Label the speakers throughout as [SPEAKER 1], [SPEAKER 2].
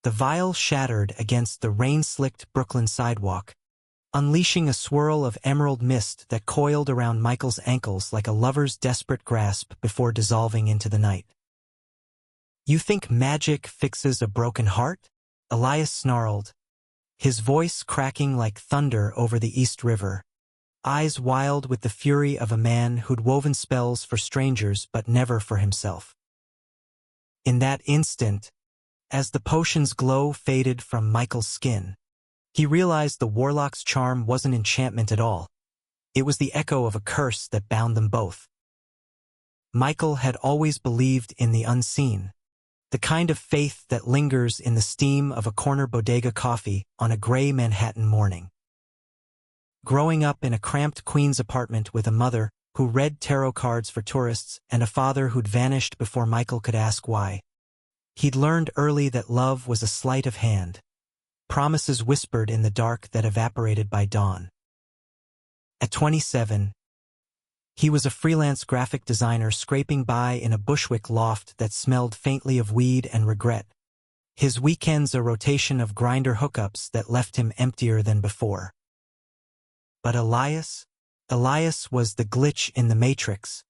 [SPEAKER 1] The vial shattered against the rain-slicked Brooklyn sidewalk, unleashing a swirl of emerald mist that coiled around Michael's ankles like a lover's desperate grasp before dissolving into the night. "You think magic fixes a broken heart?" Elias snarled, his voice cracking like thunder over the East River, eyes wild with the fury of a man who'd woven spells for strangers but never for himself. In that instant, as the potion's glow faded from Michael's skin, he realized the Warlock's charm wasn't enchantment at all. It was the echo of a curse that bound them both. Michael had always believed in the unseen, the kind of faith that lingers in the steam of a corner bodega coffee on a gray Manhattan morning. Growing up in a cramped Queens apartment with a mother who read tarot cards for tourists and a father who'd vanished before Michael could ask why, he'd learned early that love was a sleight of hand, promises whispered in the dark that evaporated by dawn. At 27, he was a freelance graphic designer scraping by in a Bushwick loft that smelled faintly of weed and regret, his weekends a rotation of grinder hookups that left him emptier than before. But Elias was the glitch in the Matrix,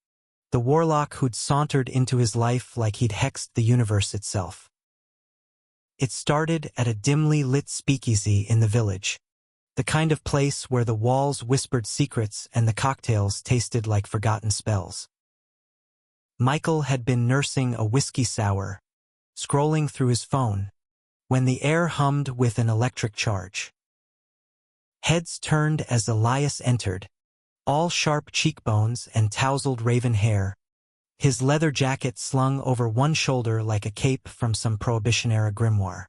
[SPEAKER 1] the Warlock who'd sauntered into his life like he'd hexed the universe itself. It started at a dimly lit speakeasy in the village, the kind of place where the walls whispered secrets and the cocktails tasted like forgotten spells. Michael had been nursing a whiskey sour, scrolling through his phone, when the air hummed with an electric charge. Heads turned as Elias entered, all sharp cheekbones and tousled raven hair, his leather jacket slung over one shoulder like a cape from some Prohibition-era grimoire.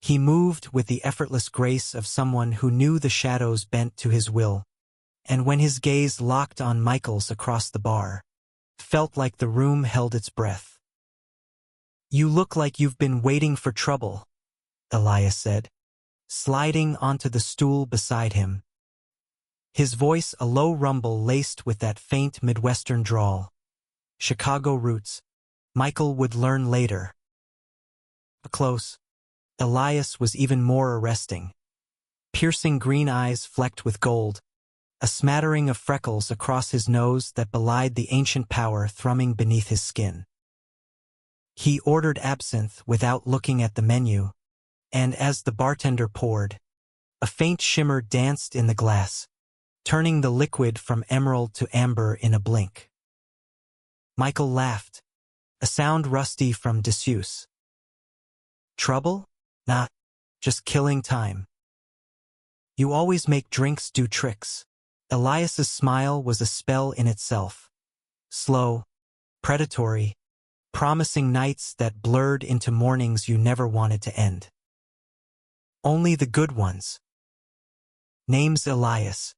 [SPEAKER 1] He moved with the effortless grace of someone who knew the shadows bent to his will, and when his gaze locked on Michael's across the bar, felt like the room held its breath. "You look like you've been waiting for trouble," Elias said, sliding onto the stool beside him, his voice a low rumble laced with that faint Midwestern drawl. Chicago roots, Michael would learn later. Up close, Elias was even more arresting. Piercing green eyes flecked with gold, a smattering of freckles across his nose that belied the ancient power thrumming beneath his skin. He ordered absinthe without looking at the menu, and as the bartender poured, a faint shimmer danced in the glass, turning the liquid from emerald to amber in a blink. Michael laughed, a sound rusty from disuse. "Trouble? Nah, just killing time." "You always make drinks do tricks." Elias's smile was a spell in itself. Slow, predatory, promising nights that blurred into mornings you never wanted to end. "Only the good ones." "Name's Elias."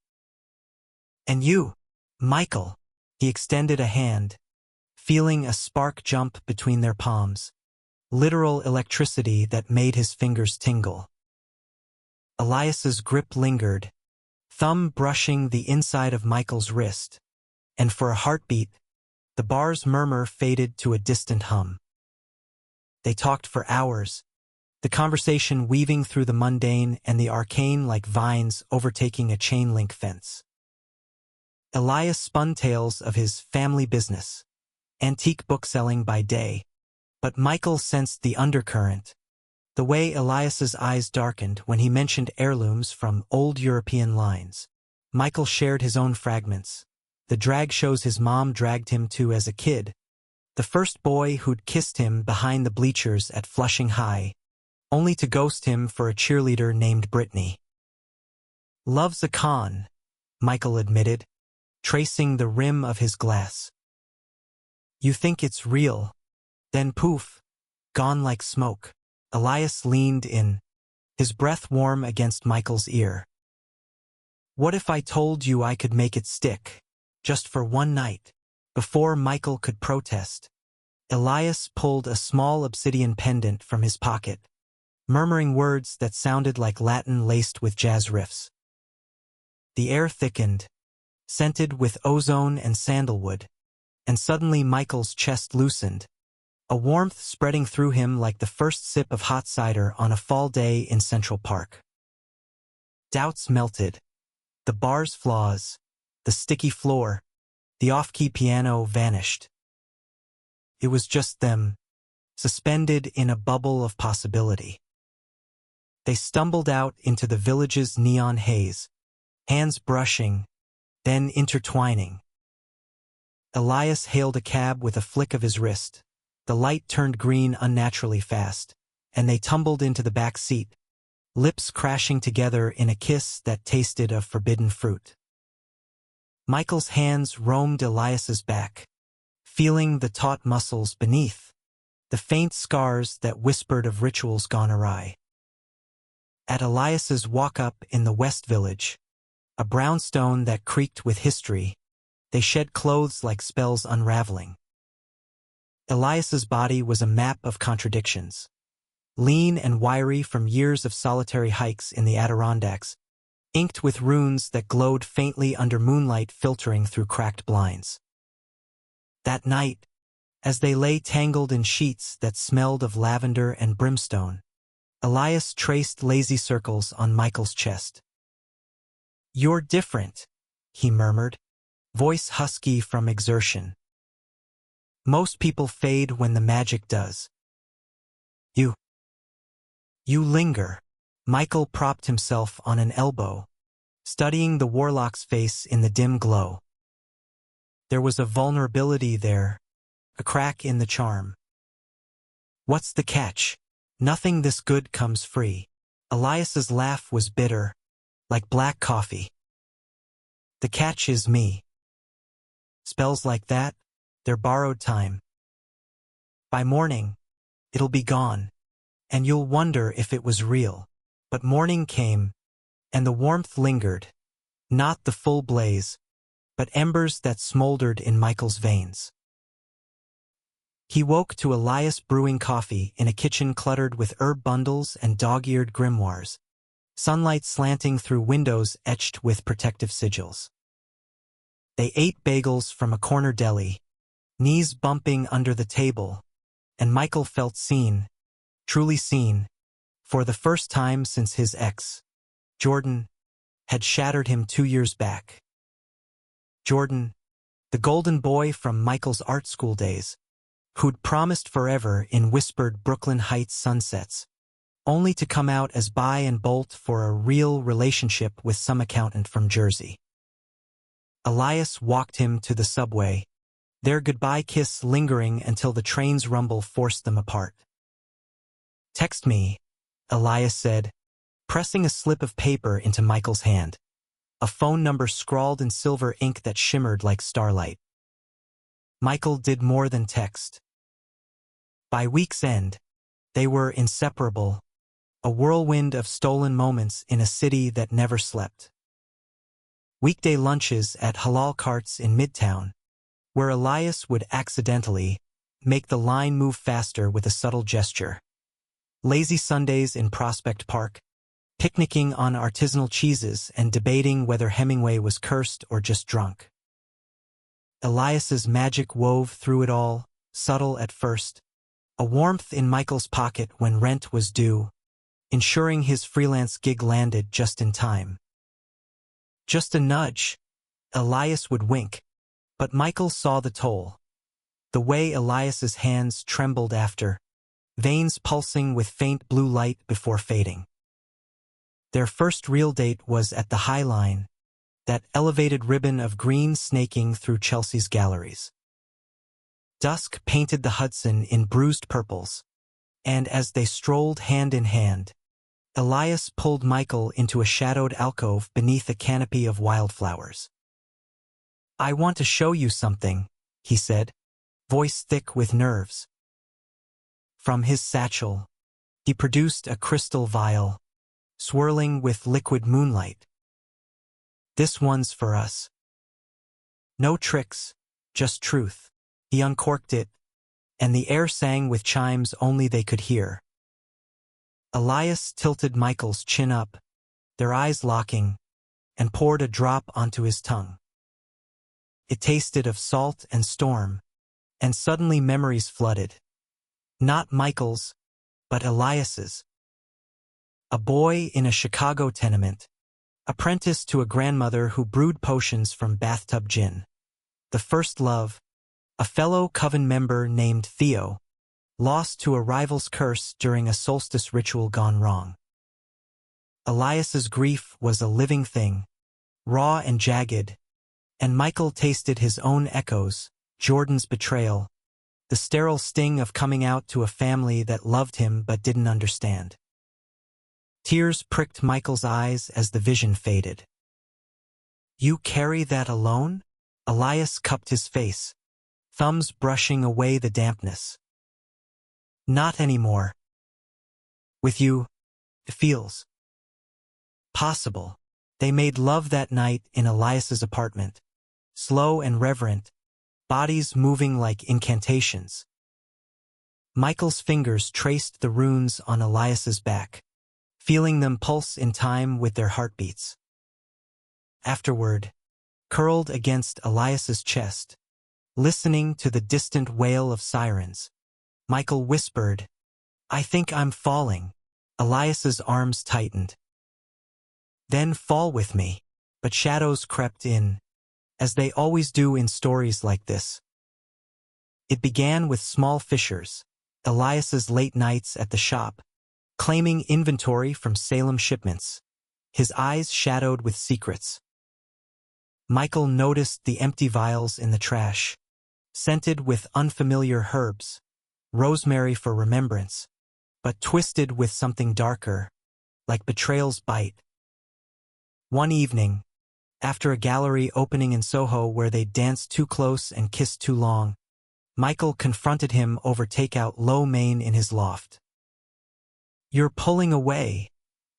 [SPEAKER 1] "And you, Michael." He extended a hand, feeling a spark jump between their palms, literal electricity that made his fingers tingle. Elias's grip lingered, thumb brushing the inside of Michael's wrist, and for a heartbeat, the bar's murmur faded to a distant hum. They talked for hours, the conversation weaving through the mundane and the arcane like vines overtaking a chain-link fence. Elias spun tales of his family business, antique bookselling by day, but Michael sensed the undercurrent, the way Elias's eyes darkened when he mentioned heirlooms from old European lines. Michael shared his own fragments, the drag shows his mom dragged him to as a kid, the first boy who'd kissed him behind the bleachers at Flushing High, only to ghost him for a cheerleader named Brittany. "Love's a con," Michael admitted, tracing the rim of his glass. "You think it's real, then poof, gone like smoke." Elias leaned in, his breath warm against Michael's ear. "What if I told you I could make it stick, just for one night?" Before Michael could protest, Elias pulled a small obsidian pendant from his pocket, murmuring words that sounded like Latin laced with jazz riffs. The air thickened, scented with ozone and sandalwood, and suddenly Michael's chest loosened, a warmth spreading through him like the first sip of hot cider on a fall day in Central Park. Doubts melted. The bar's flaws, the sticky floor, the off-key piano vanished. It was just them, suspended in a bubble of possibility. They stumbled out into the village's neon haze, hands brushing, then intertwining. Elias hailed a cab with a flick of his wrist. The light turned green unnaturally fast, and they tumbled into the back seat, lips crashing together in a kiss that tasted of forbidden fruit. Michael's hands roamed Elias's back, feeling the taut muscles beneath, the faint scars that whispered of rituals gone awry. At Elias's walk-up in the West Village, a brownstone that creaked with history, they shed clothes like spells unraveling. Elias's body was a map of contradictions. Lean and wiry from years of solitary hikes in the Adirondacks, inked with runes that glowed faintly under moonlight filtering through cracked blinds. That night, as they lay tangled in sheets that smelled of lavender and brimstone, Elias traced lazy circles on Michael's chest. "You're different," he murmured, voice husky from exertion. "Most people fade when the magic does. You linger." Michael propped himself on an elbow, studying the Warlock's face in the dim glow. There was a vulnerability there, a crack in the charm. "What's the catch? Nothing this good comes free." Elias's laugh was bitter, like black coffee. "The catch is me. Spells like that, they're borrowed time. By morning, it'll be gone, and you'll wonder if it was real." But morning came, and the warmth lingered, not the full blaze, but embers that smoldered in Michael's veins. He woke to Elias brewing coffee in a kitchen cluttered with herb bundles and dog-eared grimoires, sunlight slanting through windows etched with protective sigils. They ate bagels from a corner deli, knees bumping under the table, and Michael felt seen, truly seen, for the first time since his ex, Jordan, had shattered him 2 years back. Jordan, the golden boy from Michael's art school days, who'd promised forever in whispered Brooklyn Heights sunsets, only to come out as buy and bolt for a real relationship with some accountant from Jersey. Elias walked him to the subway, their goodbye kiss lingering until the train's rumble forced them apart. "Text me," Elias said, pressing a slip of paper into Michael's hand, a phone number scrawled in silver ink that shimmered like starlight. Michael did more than text. By week's end, they were inseparable, a whirlwind of stolen moments in a city that never slept. Weekday lunches at halal carts in Midtown, where Elias would accidentally make the line move faster with a subtle gesture. Lazy Sundays in Prospect Park, picnicking on artisanal cheeses and debating whether Hemingway was cursed or just drunk. Elias's magic wove through it all, subtle at first, a warmth in Michael's pocket when rent was due, ensuring his freelance gig landed just in time. Just a nudge, Elias would wink, but Michael saw the toll. The way Elias's hands trembled after, veins pulsing with faint blue light before fading. Their first real date was at the High Line, that elevated ribbon of green snaking through Chelsea's galleries. Dusk painted the Hudson in bruised purples, and as they strolled hand in hand, Elias pulled Michael into a shadowed alcove beneath a canopy of wildflowers. "I want to show you something," he said, voice thick with nerves. From his satchel, he produced a crystal vial, swirling with liquid moonlight. "This one's for us. No tricks, just truth." He uncorked it, and the air sang with chimes only they could hear. Elias tilted Michael's chin up, their eyes locking, and poured a drop onto his tongue. It tasted of salt and storm, and suddenly memories flooded. Not Michael's, but Elias's. A boy in a Chicago tenement, apprenticed to a grandmother who brewed potions from bathtub gin. The first love, a fellow coven member named Theo, lost to a rival's curse during a solstice ritual gone wrong. Elias's grief was a living thing, raw and jagged, and Michael tasted his own echoes, Jordan's betrayal, the sterile sting of coming out to a family that loved him but didn't understand. Tears pricked Michael's eyes as the vision faded. "You carry that alone?" Elias cupped his face, thumbs brushing away the dampness. "Not anymore. With you, it feels possible." They made love that night in Elias's apartment, slow and reverent, bodies moving like incantations. Michael's fingers traced the runes on Elias's back, feeling them pulse in time with their heartbeats. Afterward, curled against Elias's chest, listening to the distant wail of sirens, Michael whispered, "I think I'm falling." Elias's arms tightened. "Then fall with me." But shadows crept in, as they always do in stories like this. It began with small fissures, Elias's late nights at the shop, claiming inventory from Salem shipments, his eyes shadowed with secrets. Michael noticed the empty vials in the trash, scented with unfamiliar herbs, rosemary for remembrance, but twisted with something darker, like betrayal's bite. One evening, after a gallery opening in Soho where they danced too close and kissed too long, Michael confronted him over takeout lo mein in his loft. "You're pulling away,"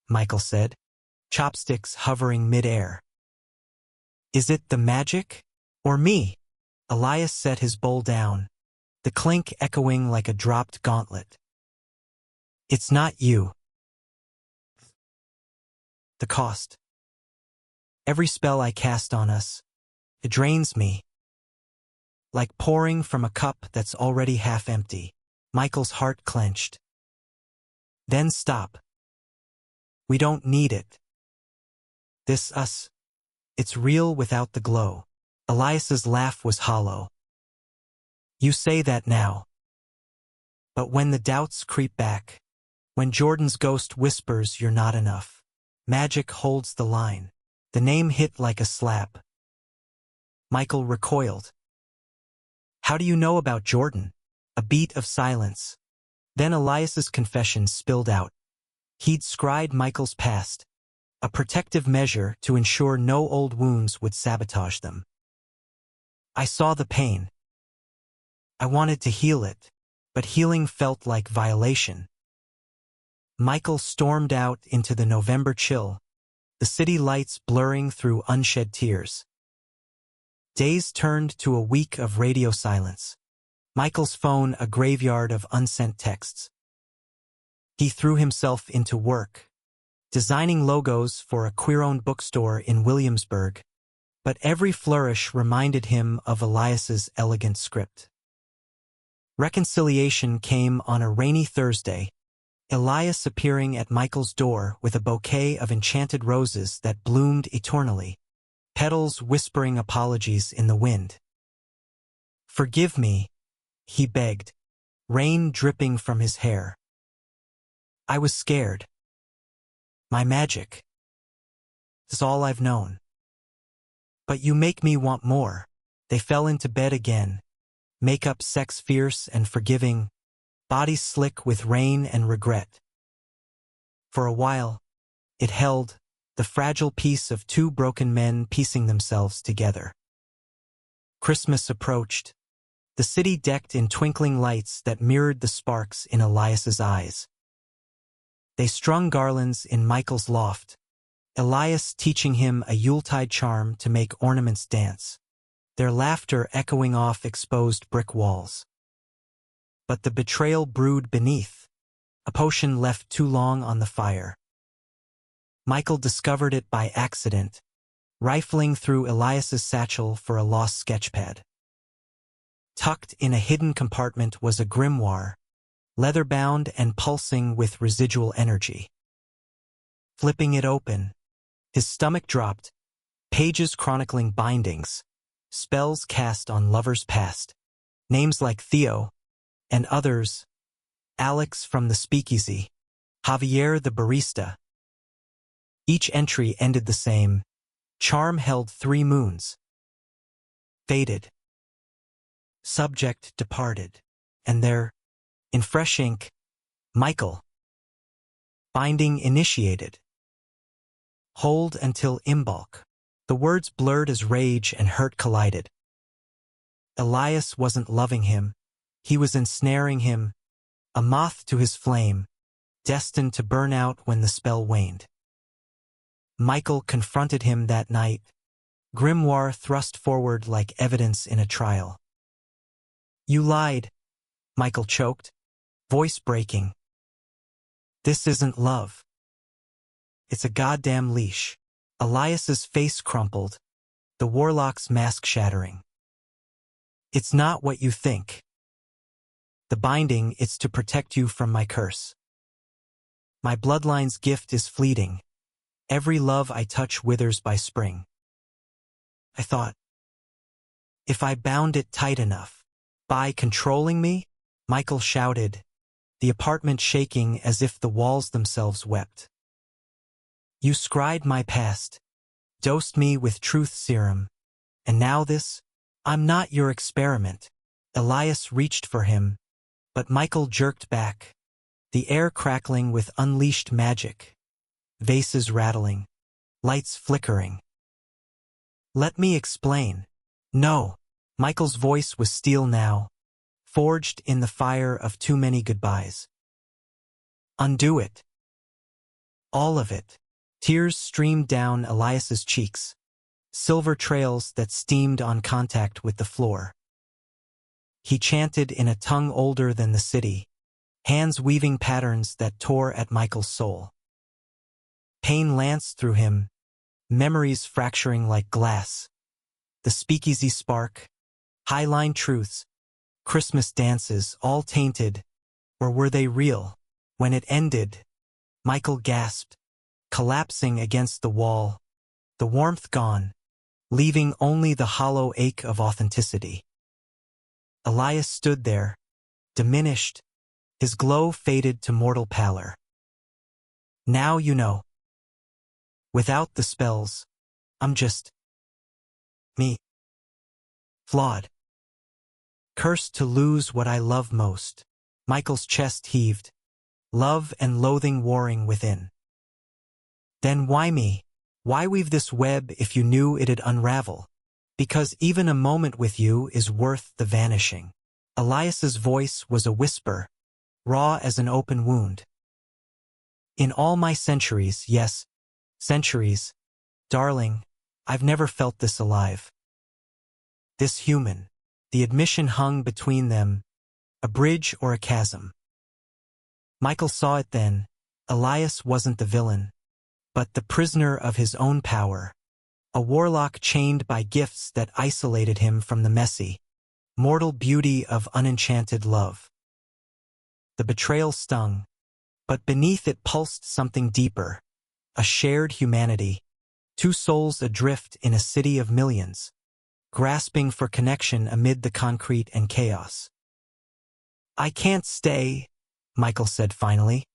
[SPEAKER 1] Michael said, chopsticks hovering mid-air. "Is it the magic? Or me?" Elias set his bowl down, the clink echoing like a dropped gauntlet. "It's not you. The cost. Every spell I cast on us, it drains me. Like pouring from a cup that's already half empty." Michael's heart clenched. "Then stop. We don't need it. This us. It's real without the glow." Elias's laugh was hollow. "You say that now. But when the doubts creep back, when Jordan's ghost whispers you're not enough, magic holds the line." The name hit like a slap. Michael recoiled. "How do you know about Jordan?" A beat of silence. Then Elias's confession spilled out. He'd scried Michael's past, a protective measure to ensure no old wounds would sabotage them. "I saw the pain. I wanted to heal it, but healing felt like violation." Michael stormed out into the November chill, the city lights blurring through unshed tears. Days turned to a week of radio silence, Michael's phone a graveyard of unsent texts. He threw himself into work, designing logos for a queer-owned bookstore in Williamsburg, but every flourish reminded him of Elias's elegant script. Reconciliation came on a rainy Thursday, Elias appearing at Michael's door with a bouquet of enchanted roses that bloomed eternally, petals whispering apologies in the wind. "Forgive me," he begged, rain dripping from his hair. "I was scared. My magic. It's all I've known. But you make me want more." They fell into bed again, makeup sex fierce and forgiving, bodies slick with rain and regret. For a while, it held, the fragile piece of two broken men piecing themselves together. Christmas approached, the city decked in twinkling lights that mirrored the sparks in Elias's eyes. They strung garlands in Michael's loft, Elias teaching him a Yuletide charm to make ornaments dance, their laughter echoing off exposed brick walls. But the betrayal brewed beneath, a potion left too long on the fire. Michael discovered it by accident, rifling through Elias's satchel for a lost sketchpad. Tucked in a hidden compartment was a grimoire, leather-bound and pulsing with residual energy. Flipping it open, his stomach dropped, pages chronicling bindings, spells cast on lovers past, names like Theo, and others, Alex from the speakeasy, Javier the barista. Each entry ended the same. Charm held 3 moons. Faded. Subject departed. And there, in fresh ink, Michael. Binding initiated. Hold until imbulk. The words blurred as rage and hurt collided. Elias wasn't loving him. He was ensnaring him, a moth to his flame, destined to burn out when the spell waned. Michael confronted him that night, grimoire thrust forward like evidence in a trial. "You lied," Michael choked, voice breaking. "This isn't love. It's a goddamn leash." Elias's face crumpled, the Warlock's mask shattering. "It's not what you think. The binding, it's to protect you from my curse. My bloodline's gift is fleeting. Every love I touch withers by spring. I thought, if I bound it tight enough, by controlling me," Michael shouted, the apartment shaking as if the walls themselves wept. "You scried my past, dosed me with truth serum, and now this? I'm not your experiment." Elias reached for him, but Michael jerked back, the air crackling with unleashed magic, vases rattling, lights flickering. "Let me explain." "No." Michael's voice was steel now, forged in the fire of too many goodbyes. "Undo it. All of it." Tears streamed down Elias's cheeks, silver trails that steamed on contact with the floor. He chanted in a tongue older than the city, hands weaving patterns that tore at Michael's soul. Pain lanced through him, memories fracturing like glass. The speakeasy spark, highline truths, Christmas dances, all tainted, or were they real? When it ended, Michael gasped, collapsing against the wall, the warmth gone, leaving only the hollow ache of authenticity. Elias stood there, diminished, his glow faded to mortal pallor. "Now you know. Without the spells, I'm just me. Flawed. Cursed to lose what I love most." Michael's chest heaved, love and loathing warring within. "Then why me? Why weave this web if you knew it'd unravel? Because even a moment with you is worth the vanishing." Elias's voice was a whisper, raw as an open wound. "In all my centuries, yes, centuries, darling, I've never felt this alive. This human." The admission hung between them, a bridge or a chasm. Michael saw it then. Elias wasn't the villain, but the prisoner of his own power, a warlock chained by gifts that isolated him from the messy, mortal beauty of unenchanted love. The betrayal stung, but beneath it pulsed something deeper, a shared humanity, 2 souls adrift in a city of millions, grasping for connection amid the concrete and chaos. "I can't stay," Michael said finally,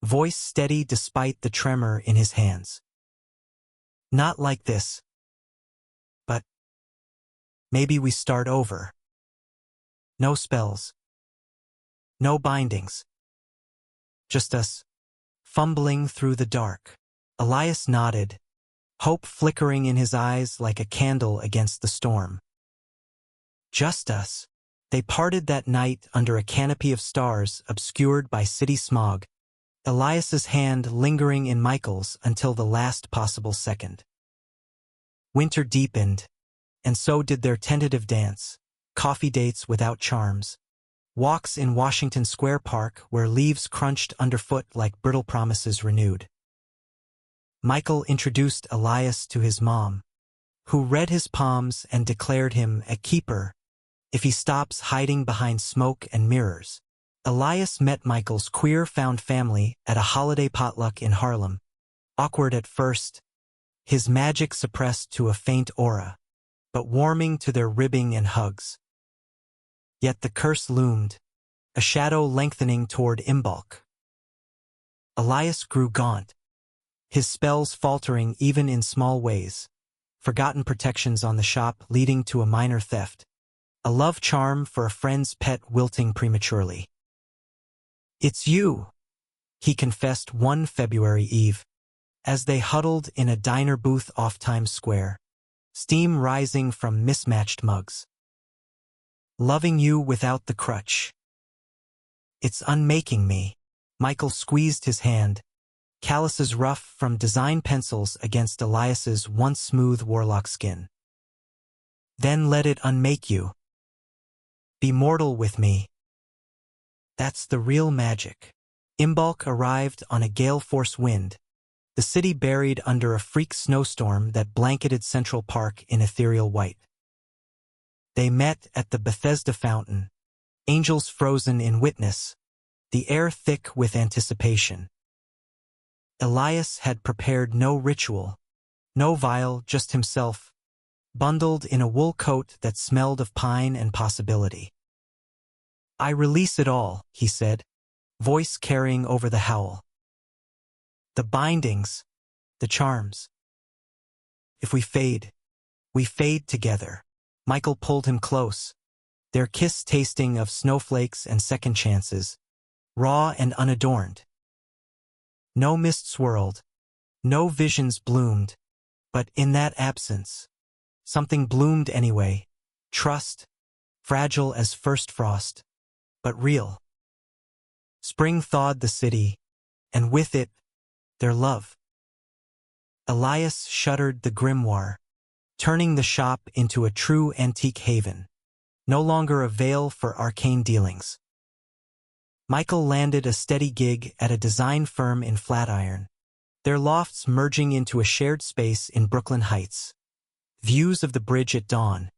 [SPEAKER 1] voice steady despite the tremor in his hands. "Not like this. But maybe we start over. No spells. No bindings. Just us, fumbling through the dark." Elias nodded, hope flickering in his eyes like a candle against the storm. Just us. They parted that night under a canopy of stars obscured by city smog, Elias's hand lingering in Michael's until the last possible second. Winter deepened, and so did their tentative dance, coffee dates without charms, walks in Washington Square Park where leaves crunched underfoot like brittle promises renewed. Michael introduced Elias to his mom, who read his palms and declared him a keeper if he stops hiding behind smoke and mirrors. Elias met Michael's queer found family at a holiday potluck in Harlem. Awkward at first, his magic suppressed to a faint aura, but warming to their ribbing and hugs. Yet the curse loomed, a shadow lengthening toward Imbolc. Elias grew gaunt, his spells faltering even in small ways, forgotten protections on the shop leading to a minor theft, a love charm for a friend's pet wilting prematurely. "It's you," he confessed one February eve, as they huddled in a diner booth off Times Square, steam rising from mismatched mugs. "Loving you without the crutch. It's unmaking me." Michael squeezed his hand, calluses rough from design pencils against Elias's once smooth Warlock skin. "Then let it unmake you. Be mortal with me. That's the real magic." Imbolc arrived on a gale-force wind, the city buried under a freak snowstorm that blanketed Central Park in ethereal white. They met at the Bethesda fountain, angels frozen in witness, the air thick with anticipation. Elias had prepared no ritual, no vial, just himself, bundled in a wool coat that smelled of pine and possibility. "I release it all," he said, voice carrying over the howl. "The bindings, the charms. If we fade together." Michael pulled him close, their kiss tasting of snowflakes and second chances, raw and unadorned. No mist swirled, no visions bloomed, but in that absence, something bloomed anyway, trust, fragile as first frost, but real. Spring thawed the city, and with it, their love. Elias shuttered the grimoire, turning the shop into a true antique haven, no longer a veil for arcane dealings. Michael landed a steady gig at a design firm in Flatiron, their lofts merging into a shared space in Brooklyn Heights. Views of the bridge at dawn,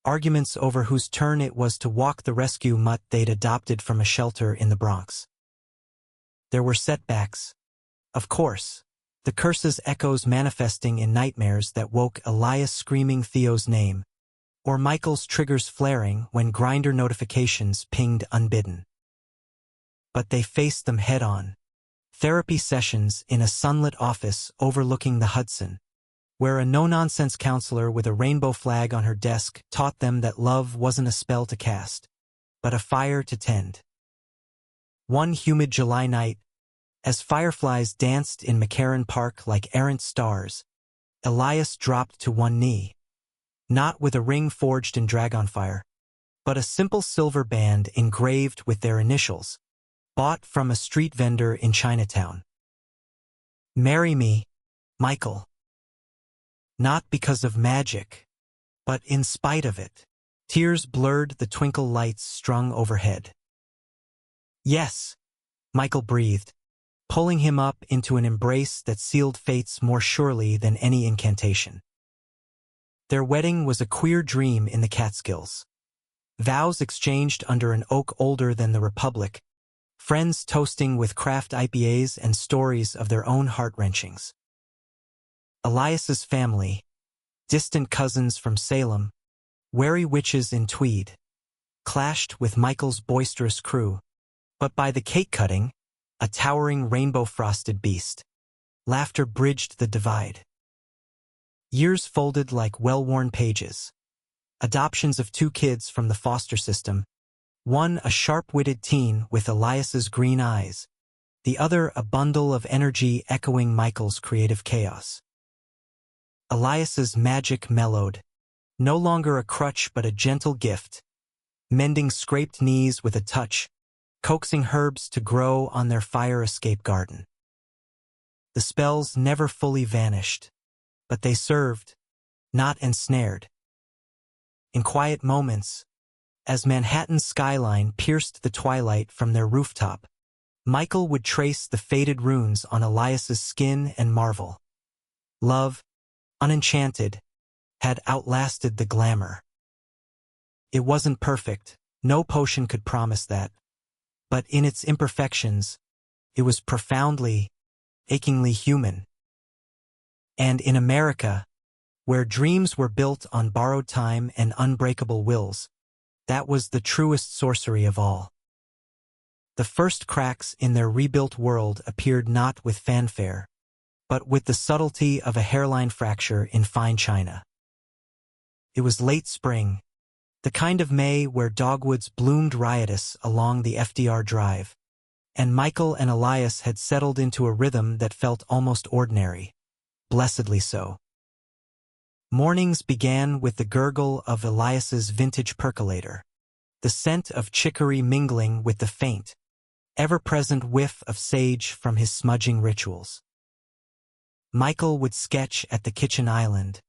[SPEAKER 1] arguments over whose turn it was to walk the rescue mutt they'd adopted from a shelter in the Bronx. There were setbacks, of course, the curse's echoes manifesting in nightmares that woke Elias screaming Theo's name, or Michael's triggers flaring when grinder notifications pinged unbidden. But they faced them head-on. Therapy sessions in a sunlit office overlooking the Hudson, where a no-nonsense counselor with a rainbow flag on her desk taught them that love wasn't a spell to cast, but a fire to tend. One humid July night, as fireflies danced in McCarran Park like errant stars, Elias dropped to one knee, not with a ring forged in dragonfire, but a simple silver band engraved with their initials, bought from a street vendor in Chinatown. "Marry me, Michael." Not because of magic, but in spite of it. Tears blurred the twinkle lights strung overhead. "Yes," Michael breathed, pulling him up into an embrace that sealed fates more surely than any incantation. Their wedding was a queer dream in the Catskills. Vows exchanged under an oak older than the Republic, friends toasting with craft IPAs and stories of their own heart-wrenchings. Elias's family, distant cousins from Salem, wary witches in tweed, clashed with Michael's boisterous crew, but by the cake-cutting, a towering rainbow-frosted beast, laughter bridged the divide. Years folded like well-worn pages. Adoptions of 2 kids from the foster system, one a sharp-witted teen with Elias's green eyes, the other a bundle of energy echoing Michael's creative chaos. Elias's magic mellowed, no longer a crutch but a gentle gift, mending scraped knees with a touch, coaxing herbs to grow on their fire escape garden. The spells never fully vanished, but they served, not ensnared. In quiet moments, as Manhattan's skyline pierced the twilight from their rooftop, Michael would trace the faded runes on Elias's skin and marvel. Love, unenchanted, had outlasted the glamour. It wasn't perfect, no potion could promise that, but in its imperfections, it was profoundly, achingly human. And in America, where dreams were built on borrowed time and unbreakable wills, that was the truest sorcery of all. The first cracks in their rebuilt world appeared not with fanfare, but with the subtlety of a hairline fracture in fine china. It was late spring, the kind of May where dogwoods bloomed riotous along the FDR Drive, and Michael and Elias had settled into a rhythm that felt almost ordinary, blessedly so. Mornings began with the gurgle of Elias's vintage percolator, the scent of chicory mingling with the faint, ever-present whiff of sage from his smudging rituals. Michael would sketch at the kitchen island,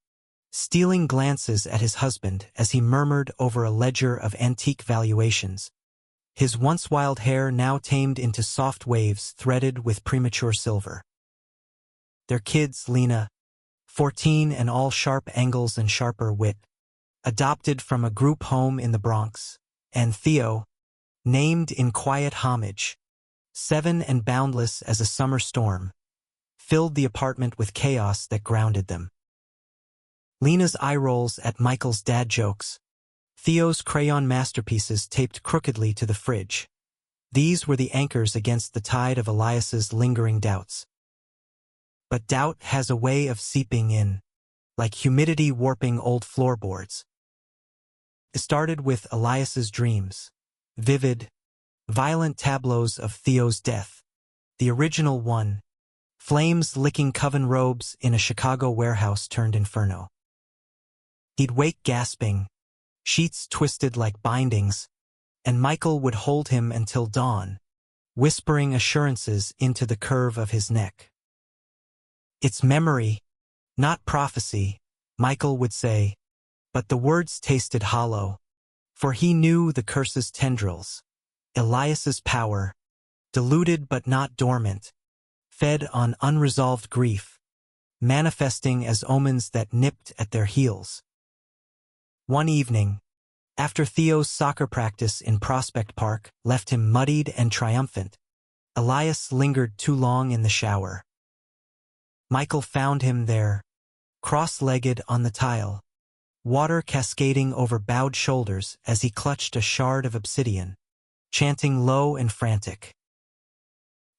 [SPEAKER 1] stealing glances at his husband as he murmured over a ledger of antique valuations, his once wild hair now tamed into soft waves threaded with premature silver. Their kids, Lena, 14 and all sharp angles and sharper wit, adopted from a group home in the Bronx, and Theo, named in quiet homage, 7 and boundless as a summer storm, filled the apartment with chaos that grounded them. Lena's eye rolls at Michael's dad jokes, Theo's crayon masterpieces taped crookedly to the fridge. These were the anchors against the tide of Elias's lingering doubts. But doubt has a way of seeping in, like humidity warping old floorboards. It started with Elias's dreams, vivid, violent tableaus of Theo's death, the original one, flames licking coven robes in a Chicago warehouse turned inferno. He'd wake gasping, sheets twisted like bindings, and Michael would hold him until dawn, whispering assurances into the curve of his neck. It's memory, not prophecy, Michael would say, but the words tasted hollow, for he knew the curse's tendrils, Elias's power, diluted but not dormant, fed on unresolved grief, manifesting as omens that nipped at their heels. One evening, after Theo's soccer practice in Prospect Park left him muddied and triumphant, Elias lingered too long in the shower. Michael found him there, cross-legged on the tile, water cascading over bowed shoulders as he clutched a shard of obsidian, chanting low and frantic.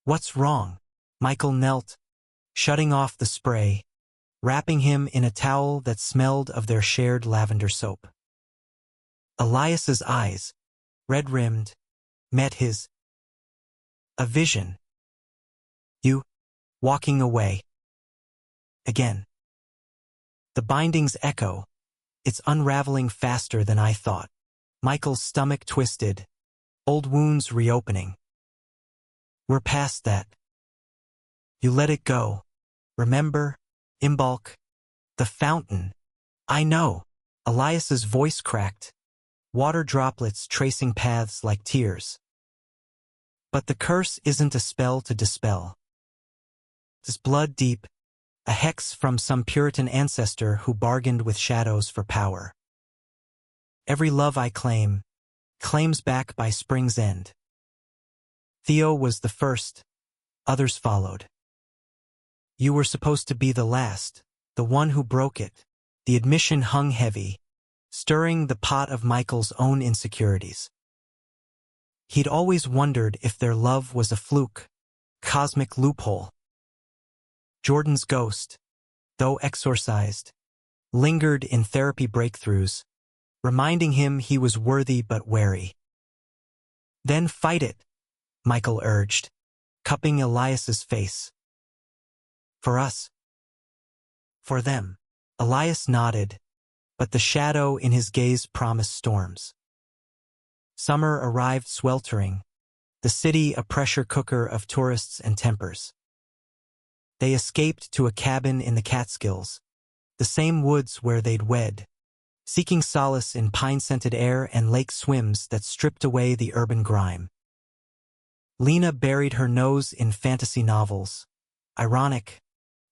[SPEAKER 1] "What's wrong?" Michael knelt, shutting off the spray, wrapping him in a towel that smelled of their shared lavender soap. Elias's eyes, red-rimmed, met his. A vision. "You, walking away. Again." The bindings echo, it's unraveling faster than I thought. Michael's stomach twisted, old wounds reopening. "We're past that. You let it go. Remember, Imbolc, the fountain." "I know." Elias's voice cracked, water droplets tracing paths like tears. "But the curse isn't a spell to dispel. It's blood deep, a hex from some Puritan ancestor who bargained with shadows for power. Every love I claims back by spring's end." Theo was the first, others followed. "You were supposed to be the last, the one who broke it." The admission hung heavy, stirring the pot of Michael's own insecurities. He'd always wondered if their love was a fluke, cosmic loophole. Jordan's ghost, though exorcised, lingered in therapy breakthroughs, reminding him he was worthy but wary. "Then fight it," Michael urged, cupping Elias's face. "For us." "For them." Elias nodded, but the shadow in his gaze promised storms. Summer arrived sweltering, the city a pressure cooker of tourists and tempers. They escaped to a cabin in the Catskills, the same woods where they'd wed, seeking solace in pine-scented air and lake swims that stripped away the urban grime. Lena buried her nose in fantasy novels, ironic,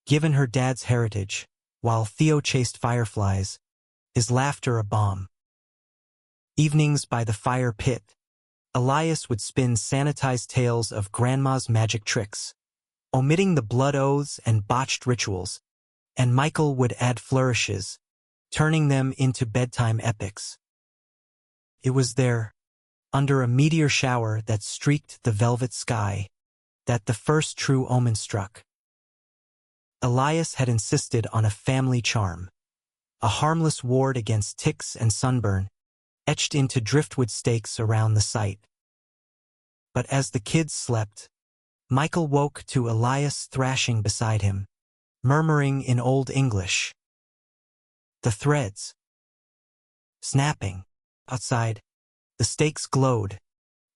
[SPEAKER 1] given her dad's heritage, while Theo chased fireflies, his laughter a balm. Evenings by the fire pit, Elias would spin sanitized tales of grandma's magic tricks, omitting the blood oaths and botched rituals, and Michael would add flourishes, turning them into bedtime epics. It was there, under a meteor shower that streaked the velvet sky, that the first true omen struck. Elias had insisted on a family charm, a harmless ward against ticks and sunburn, etched into driftwood stakes around the site. But as the kids slept, Michael woke to Elias thrashing beside him, murmuring in Old English. The threads. Snapping. Outside, the stakes glowed,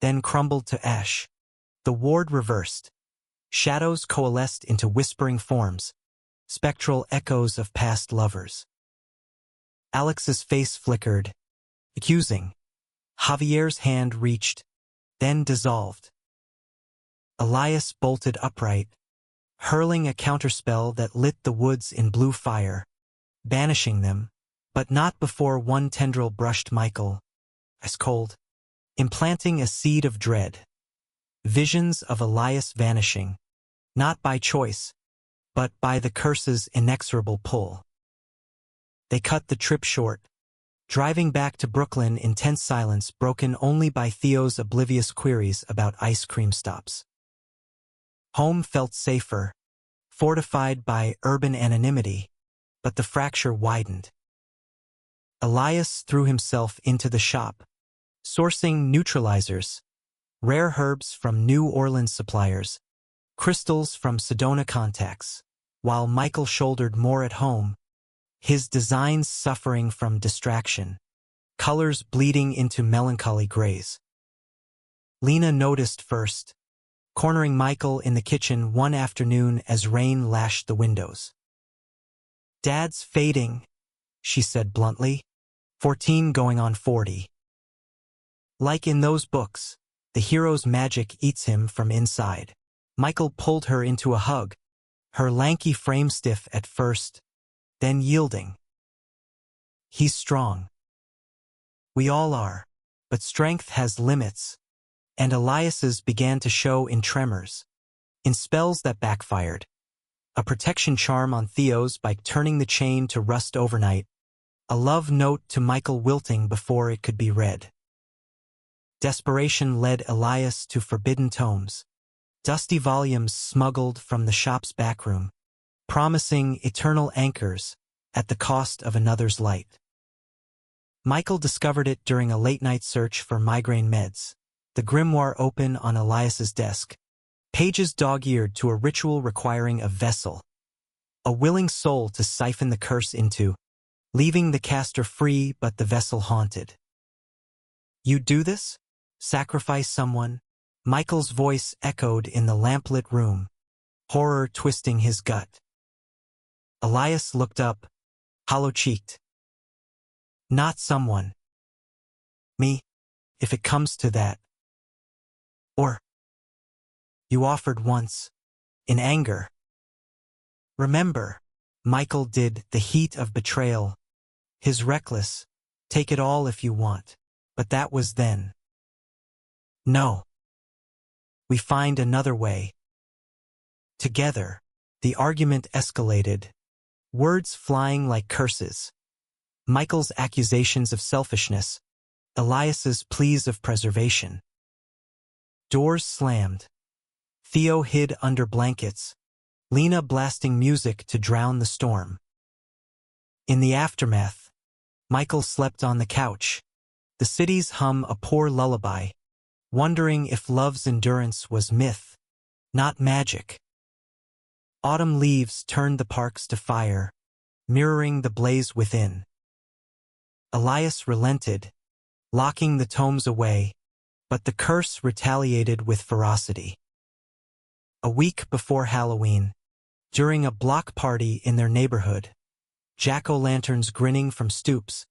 [SPEAKER 1] then crumbled to ash. The ward reversed. Shadows coalesced into whispering forms, spectral echoes of past lovers. Alex's face flickered, accusing. Javier's hand reached, then dissolved. Elias bolted upright, hurling a counterspell that lit the woods in blue fire, banishing them, but not before one tendril brushed Michael, ice cold, implanting a seed of dread. Visions of Elias vanishing, not by choice, but by the curse's inexorable pull. They cut the trip short, driving back to Brooklyn in tense silence broken only by Theo's oblivious queries about ice cream stops. Home felt safer, fortified by urban anonymity, but the fracture widened. Elias threw himself into the shop, sourcing neutralizers, rare herbs from New Orleans suppliers, crystals from Sedona contacts, while Michael shouldered more at home, his designs suffering from distraction, colors bleeding into melancholy grays. Lena noticed first, cornering Michael in the kitchen one afternoon as rain lashed the windows. "Dad's fading," she said bluntly, 14 going on 40. Like in those books, the hero's magic eats him from inside. Michael pulled her into a hug, her lanky frame stiff at first, then yielding. "He's strong. We all are, but strength has limits," and Elias's began to show in tremors, in spells that backfired, a protection charm on Theo's by turning the chain to rust overnight, a love note to Michael wilting before it could be read. Desperation led Elias to forbidden tomes, dusty volumes smuggled from the shop's backroom, promising eternal anchors at the cost of another's light. Michael discovered it during a late-night search for migraine meds, the grimoire open on Elias's desk, pages dog-eared to a ritual requiring a vessel, a willing soul to siphon the curse into, leaving the caster free but the vessel haunted. "You do this? Sacrifice someone?" Michael's voice echoed in the lamplit room, horror twisting his gut. Elias looked up, hollow-cheeked. "Not someone. Me, if it comes to that. Or, you offered once, in anger. Remember, Michael did the heat of betrayal, his reckless, take it all if you want, but that was then. No. We find another way." Together, the argument escalated, words flying like curses. Michael's accusations of selfishness, Elias's pleas of preservation. Doors slammed. Theo hid under blankets, Lena blasting music to drown the storm. In the aftermath, Michael slept on the couch, the city's hum a poor lullaby, wondering if love's endurance was myth, not magic. Autumn leaves turned the parks to fire, mirroring the blaze within. Elias relented, locking the tomes away, but the curse retaliated with ferocity. A week before Halloween, during a block party in their neighborhood, jack-o'-lanterns grinning from stoops,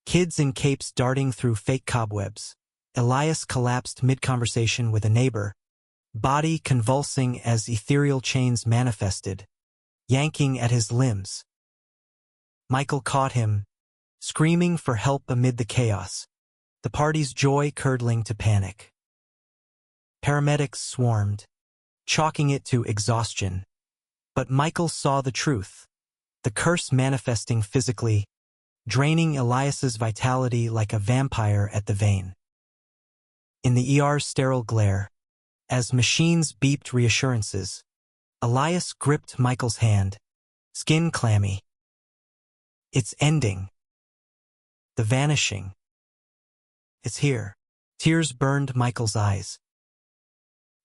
[SPEAKER 1] kids in capes darting through fake cobwebs, Elias collapsed mid-conversation with a neighbor, body convulsing as ethereal chains manifested, yanking at his limbs. Michael caught him, screaming for help amid the chaos, the party's joy curdling to panic. Paramedics swarmed, chalking it to exhaustion. But Michael saw the truth, the curse manifesting physically, draining Elias's vitality like a vampire at the vein. In the ER's sterile glare, as machines beeped reassurances, Elias gripped Michael's hand, skin clammy. It's ending. The vanishing. It's here. Tears burned Michael's eyes.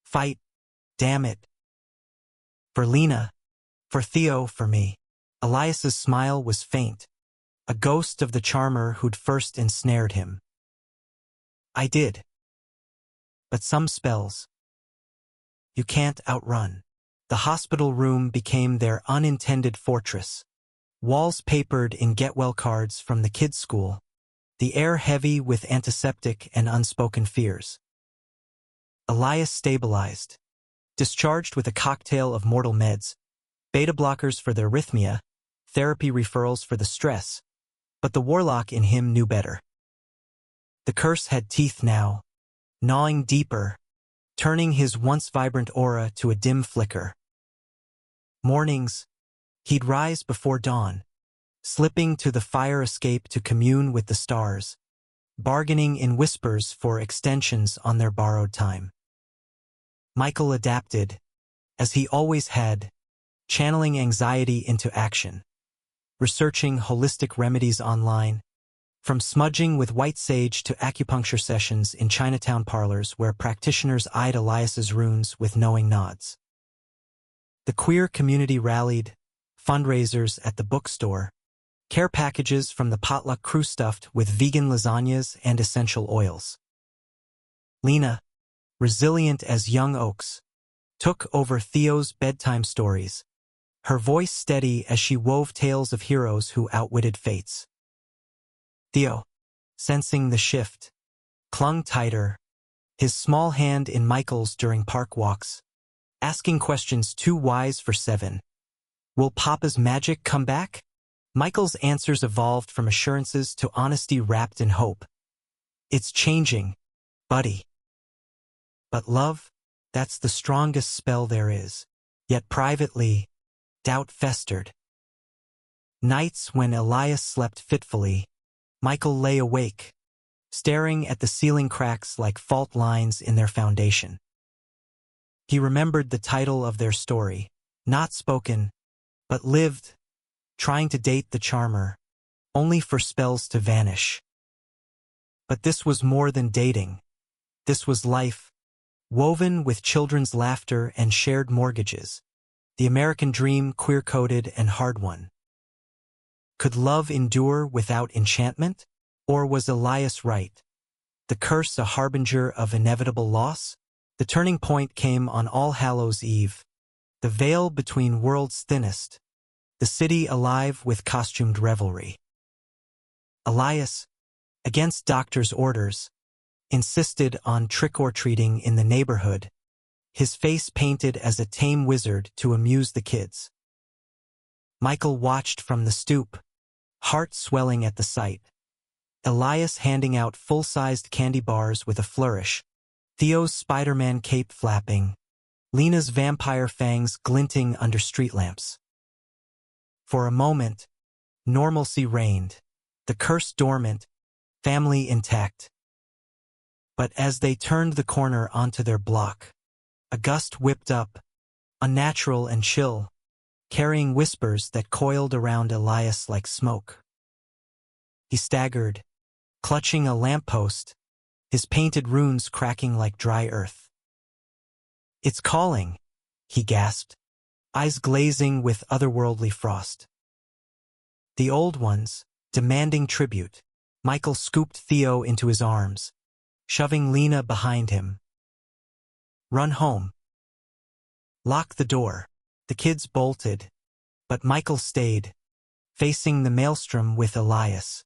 [SPEAKER 1] Fight, damn it. For Lena, for Theo, for me. Elias's smile was faint, a ghost of the charmer who'd first ensnared him. I did. But some spells you can't outrun. The hospital room became their unintended fortress. Walls papered in get-well cards from the kids' school, the air heavy with antiseptic and unspoken fears. Elias stabilized, discharged with a cocktail of mortal meds, beta blockers for the arrhythmia, therapy referrals for the stress, but the Warlock in him knew better. The curse had teeth now, gnawing deeper, turning his once vibrant aura to a dim flicker. Mornings, he'd rise before dawn, slipping to the fire escape to commune with the stars, bargaining in whispers for extensions on their borrowed time. Michael adapted, as he always had, channeling anxiety into action, researching holistic remedies online, from smudging with white sage to acupuncture sessions in Chinatown parlors where practitioners eyed Elias's runes with knowing nods. The queer community rallied, fundraisers at the bookstore, care packages from the potluck crew stuffed with vegan lasagnas and essential oils. Lena, resilient as young oaks, took over Theo's bedtime stories, her voice steady as she wove tales of heroes who outwitted fates. Theo, sensing the shift, clung tighter, his small hand in Michael's during park walks, asking questions too wise for 7. Will Papa's magic come back? Michael's answers evolved from assurances to honesty wrapped in hope. It's changing, buddy. But love, that's the strongest spell there is. Yet privately, doubt festered. Nights when Elias slept fitfully, Michael lay awake, staring at the ceiling cracks like fault lines in their foundation. He remembered the title of their story, not spoken, but lived, trying to date the charmer, only for spells to vanish. But this was more than dating. This was life, woven with children's laughter and shared mortgages, the American dream queer-coded and hard-won. Could love endure without enchantment? Or was Elias right? The curse a harbinger of inevitable loss? The turning point came on All Hallows' Eve, the veil between worlds thinnest, the city alive with costumed revelry. Elias, against doctor's orders, insisted on trick-or-treating in the neighborhood, his face painted as a tame wizard to amuse the kids. Michael watched from the stoop, heart swelling at the sight. Elias handing out full-sized candy bars with a flourish, Theo's Spider-Man cape flapping, Lena's vampire fangs glinting under street lamps. For a moment, normalcy reigned, the curse dormant, family intact. But as they turned the corner onto their block, a gust whipped up, unnatural and chill, carrying whispers that coiled around Elias like smoke. He staggered, clutching a lamppost, his painted runes cracking like dry earth. It's calling, he gasped, eyes glazing with otherworldly frost. The old ones, demanding tribute. Michael scooped Theo into his arms, shoving Lena behind him. Run home. Lock the door. The kids bolted, but Michael stayed, facing the maelstrom with Elias.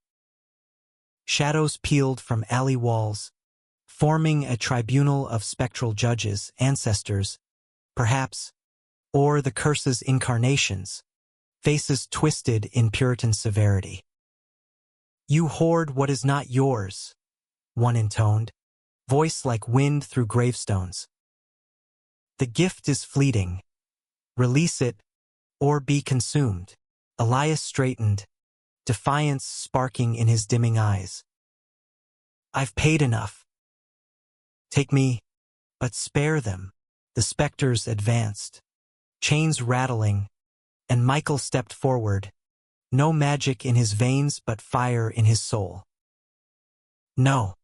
[SPEAKER 1] Shadows peeled from alley walls, forming a tribunal of spectral judges, ancestors, perhaps, or the curse's incarnations, faces twisted in Puritan severity. You hoard what is not yours, one intoned, voice like wind through gravestones. The gift is fleeting. Release it, or be consumed. Elias straightened, defiance sparking in his dimming eyes. I've paid enough. Take me, but spare them. The specters advanced, chains rattling, and Michael stepped forward, no magic in his veins but fire in his soul. No.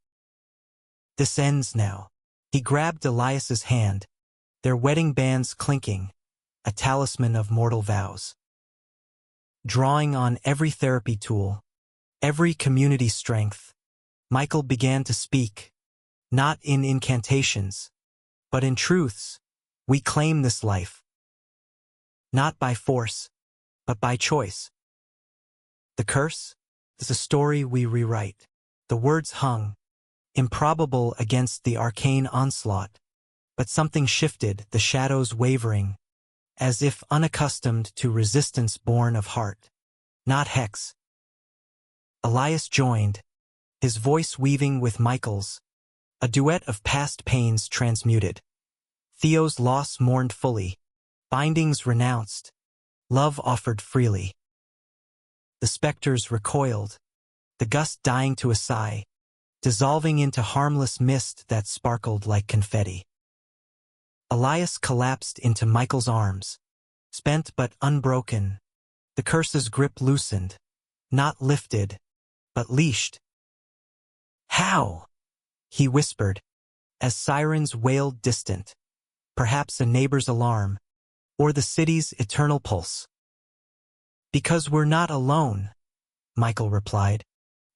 [SPEAKER 1] This ends now. He grabbed Elias's hand, their wedding bands clinking, a talisman of mortal vows. Drawing on every therapy tool, every community strength, Michael began to speak, not in incantations, but in truths. We claim this life. Not by force, but by choice. The curse is a story we rewrite. The words hung, improbable against the arcane onslaught, but something shifted, the shadows wavering, as if unaccustomed to resistance born of heart, not hex. Elias joined, his voice weaving with Michael's, a duet of past pains transmuted. Theo's loss mourned fully, bindings renounced, love offered freely. The specters recoiled, the gust dying to a sigh, dissolving into harmless mist that sparkled like confetti. Elias collapsed into Michael's arms, spent but unbroken, the curse's grip loosened, not lifted, but leashed. How? He whispered, as sirens wailed distant, perhaps a neighbor's alarm, or the city's eternal pulse. Because we're not alone, Michael replied,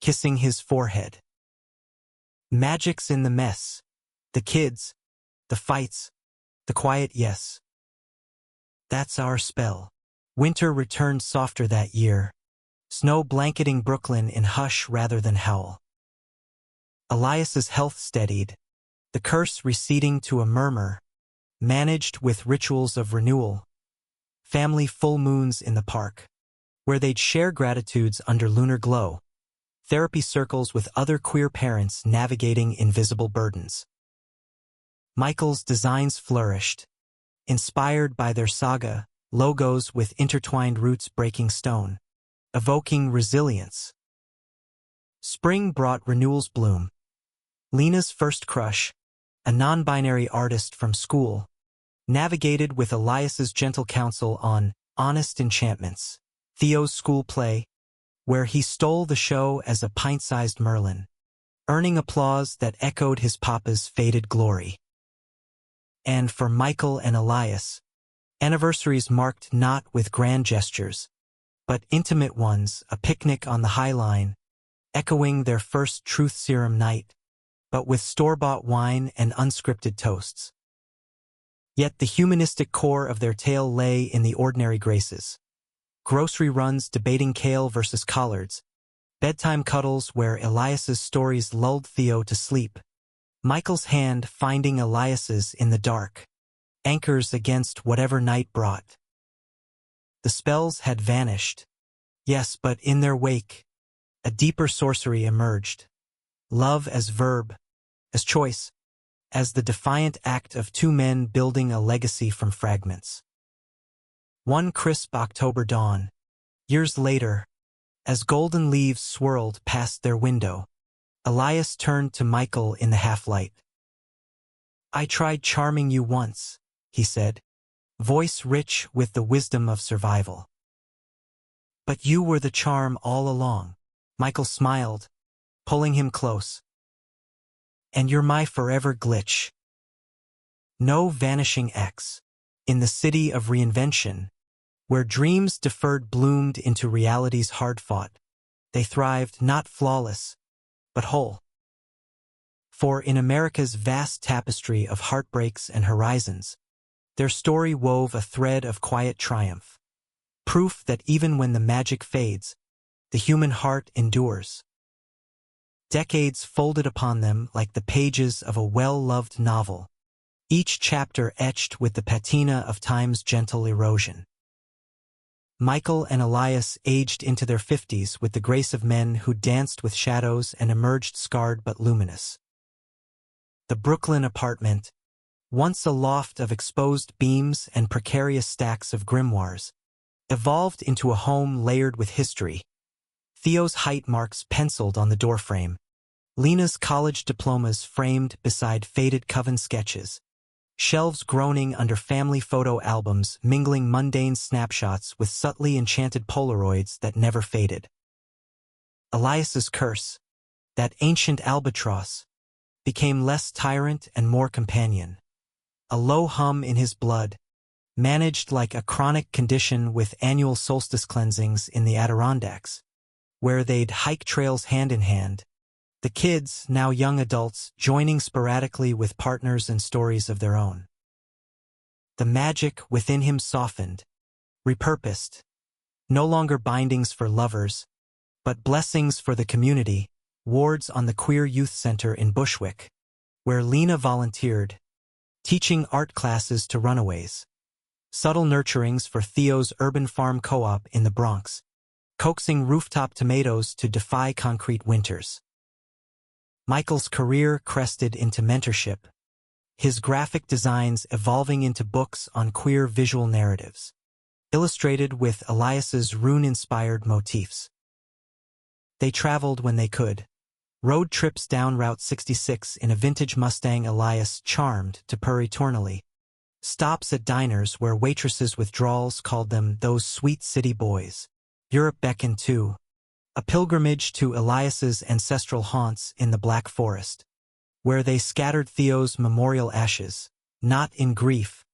[SPEAKER 1] kissing his forehead. Magic's in the mess, the kids, the fights, the quiet yes. That's our spell. Winter returned softer that year, snow blanketing Brooklyn in hush rather than howl. Elias's health steadied, the curse receding to a murmur, managed with rituals of renewal, family full moons in the park, where they'd share gratitudes under lunar glow, therapy circles with other queer parents navigating invisible burdens. Michael's designs flourished, inspired by their saga, logos with intertwined roots breaking stone, evoking resilience. Spring brought renewal's bloom. Lena's first crush, a non-binary artist from school, navigated with Elias's gentle counsel on honest enchantments. Theo's school play, where he stole the show as a pint-sized Merlin, earning applause that echoed his papa's faded glory. And for Michael and Elias, anniversaries marked not with grand gestures, but intimate ones, a picnic on the High Line, echoing their first truth serum night, but with store-bought wine and unscripted toasts. Yet the humanistic core of their tale lay in the ordinary graces. Grocery runs debating kale versus collards, bedtime cuddles where Elias's stories lulled Theo to sleep, Michael's hand finding Elias's in the dark, anchors against whatever night brought. The spells had vanished, yes, but in their wake, a deeper sorcery emerged. Love as verb, as choice, as the defiant act of two men building a legacy from fragments. One crisp October dawn, years later, as golden leaves swirled past their window, Elias turned to Michael in the half-light. I tried charming you once, he said, voice rich with the wisdom of survival. But you were the charm all along. Michael smiled, pulling him close. And you're my forever glitch. No vanishing X. In the city of reinvention, where dreams deferred bloomed into realities hard-fought, they thrived not flawless, but whole. For in America's vast tapestry of heartbreaks and horizons, their story wove a thread of quiet triumph, proof that even when the magic fades, the human heart endures. Decades folded upon them like the pages of a well-loved novel, each chapter etched with the patina of time's gentle erosion. Michael and Elias aged into their 50s with the grace of men who danced with shadows and emerged scarred but luminous. The Brooklyn apartment, once a loft of exposed beams and precarious stacks of grimoires, evolved into a home layered with history. Theo's height marks penciled on the doorframe, Lena's college diplomas framed beside faded coven sketches, shelves groaning under family photo albums mingling mundane snapshots with subtly enchanted Polaroids that never faded. Elias's curse, that ancient albatross, became less tyrant and more companion. A low hum in his blood, managed like a chronic condition with annual solstice cleansings in the Adirondacks, where they'd hike trails hand in hand, the kids, now young adults, joining sporadically with partners and stories of their own. The magic within him softened, repurposed, no longer bindings for lovers, but blessings for the community, wards on the Queer Youth Center in Bushwick, where Lena volunteered, teaching art classes to runaways. Subtle nurturings for Theo's urban farm co-op in the Bronx, coaxing rooftop tomatoes to defy concrete winters. Michael's career crested into mentorship, his graphic designs evolving into books on queer visual narratives, illustrated with Elias's rune-inspired motifs. They traveled when they could. Road trips down Route 66 in a vintage Mustang Elias charmed to purr eternally. Stops at diners where waitresses with drawls called them those sweet city boys. Europe beckoned too. A pilgrimage to Elias's ancestral haunts in the Black Forest, where they scattered Theo's memorial ashes, not in grief,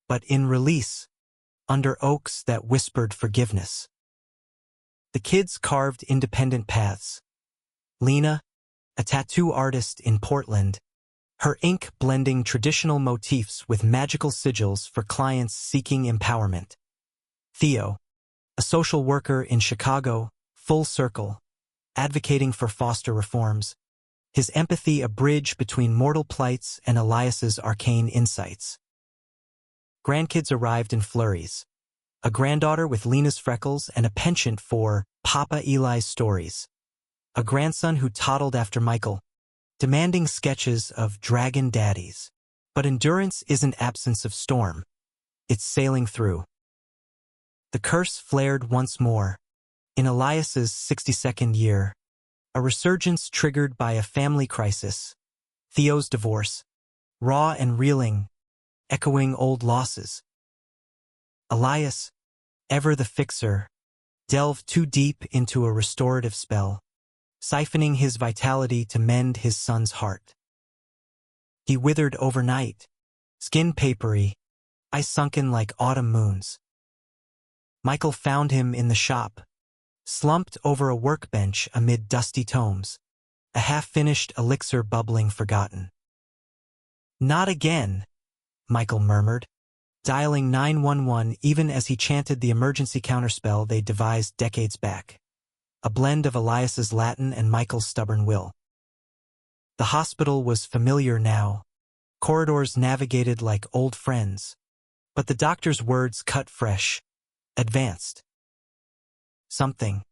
[SPEAKER 1] but in release, under oaks that whispered forgiveness. The kids carved independent paths. Lena, a tattoo artist in Portland, her ink blending traditional motifs with magical sigils for clients seeking empowerment. Theo, a social worker in Chicago, full circle, advocating for foster reforms, his empathy a bridge between mortal plights and Elias's arcane insights. Grandkids arrived in flurries. A granddaughter with Lena's freckles and a penchant for Papa Eli's stories. A grandson who toddled after Michael, demanding sketches of dragon daddies. But endurance isn't absence of storm. It's sailing through. The curse flared once more. In Elias's 62nd year, a resurgence triggered by a family crisis, Theo's divorce, raw and reeling, echoing old losses. Elias, ever the fixer, delved too deep into a restorative spell, siphoning his vitality to mend his son's heart. He withered overnight, skin papery, eyes sunken like autumn moons. Michael found him in the shop, slumped over a workbench amid dusty tomes, a half-finished elixir bubbling forgotten. "Not again," Michael murmured, dialing 911 even as he chanted the emergency counterspell they devised decades back, a blend of Elias's Latin and Michael's stubborn will. The hospital was familiar now, corridors navigated like old friends, but the doctor's words cut fresh, advanced. Something.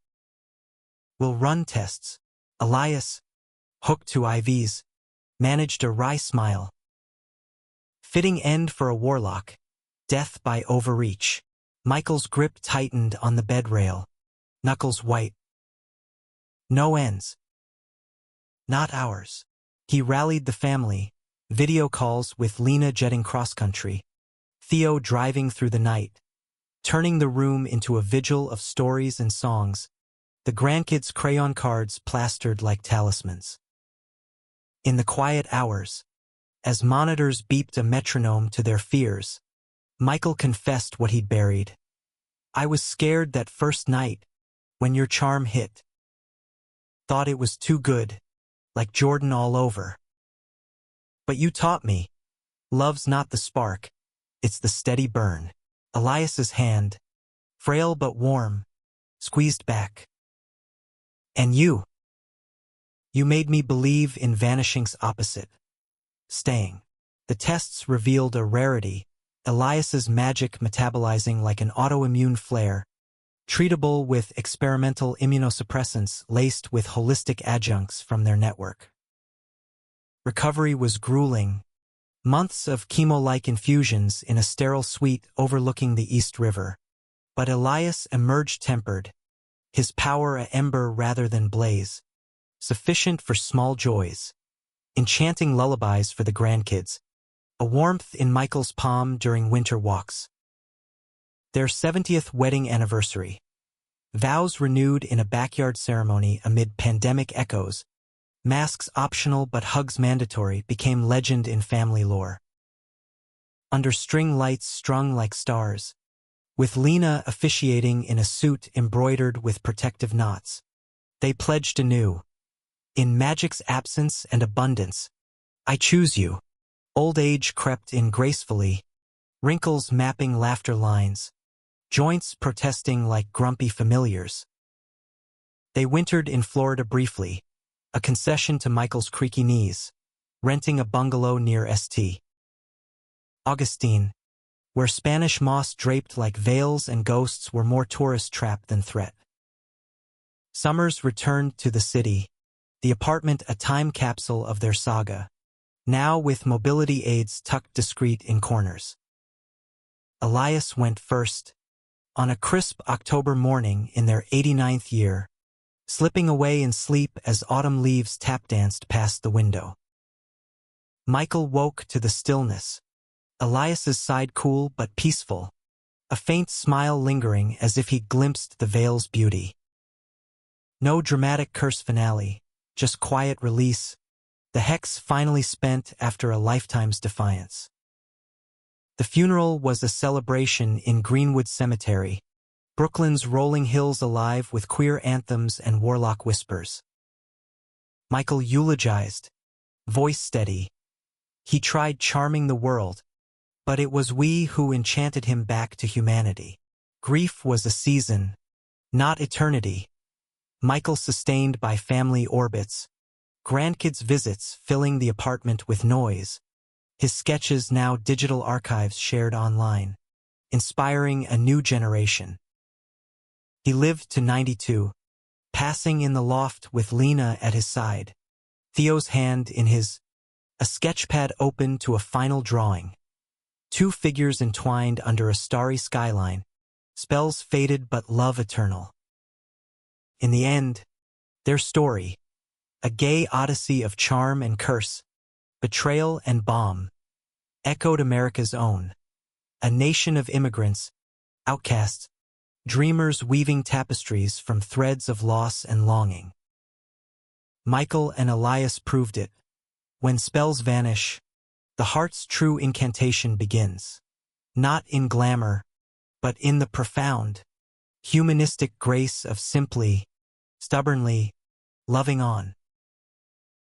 [SPEAKER 1] "We'll run tests." Elias, hooked to IVs, managed a wry smile. Fitting end for a Warlock. Death by overreach. Michael's grip tightened on the bed rail, knuckles white. "No ends." "Not ours." He rallied the family, video calls with Lena jetting cross-country, Theo driving through the night, turning the room into a vigil of stories and songs, the grandkids' crayon cards plastered like talismans. In the quiet hours, as monitors beeped a metronome to their fears, Michael confessed what he'd buried. "I was scared that first night, when your charm hit. Thought it was too good, like Jordan all over. But you taught me. Love's not the spark, it's the steady burn." Elias's hand, frail but warm, squeezed back. "And you made me believe in vanishing's opposite, staying." The tests revealed a rarity, Elias's magic metabolizing like an autoimmune flare, treatable with experimental immunosuppressants laced with holistic adjuncts from their network. Recovery was grueling, Months of chemo-like infusions in a sterile suite overlooking the East River. But Elias emerged tempered, his power a ember rather than blaze, sufficient for small joys, enchanting lullabies for the grandkids, a warmth in Michael's palm during winter walks. Their 70th wedding anniversary. Vows renewed in a backyard ceremony amid pandemic echoes, masks optional but hugs mandatory became legend in family lore. Under string lights strung like stars, with Lena officiating in a suit embroidered with protective knots, they pledged anew. In magic's absence and abundance, I choose you. Old age crept in gracefully, wrinkles mapping laughter lines, joints protesting like grumpy familiars. They wintered in Florida briefly, a concession to Michael's creaky knees, renting a bungalow near St. Augustine, where Spanish moss draped like veils and ghosts were more tourist trap than threat. Summers returned to the city, the apartment a time capsule of their saga, now with mobility aids tucked discreet in corners. Elias went first, on a crisp October morning in their 89th year, slipping away in sleep as autumn leaves tap-danced past the window. Michael woke to the stillness, Elias's side cool but peaceful, a faint smile lingering as if he glimpsed the veil's beauty. No dramatic curse finale, just quiet release, the hex finally spent after a lifetime's defiance. The funeral was a celebration in Greenwood Cemetery, Brooklyn's rolling hills alive with queer anthems and Warlock whispers. Michael eulogized, voice steady. He tried charming the world, but it was we who enchanted him back to humanity. Grief was a season, not eternity. Michael sustained by family orbits, grandkids' visits filling the apartment with noise, his sketches now digital archives shared online, inspiring a new generation. He lived to 92, passing in the loft with Lena at his side, Theo's hand in his, a sketchpad open to a final drawing. Two figures entwined under a starry skyline, spells faded but love eternal. In the end, their story, a gay odyssey of charm and curse, betrayal and balm, echoed America's own, a nation of immigrants, outcasts, dreamers weaving tapestries from threads of loss and longing. Michael and Elias proved it. When spells vanish, the heart's true incantation begins, not in glamour, but in the profound, humanistic grace of simply, stubbornly, loving on.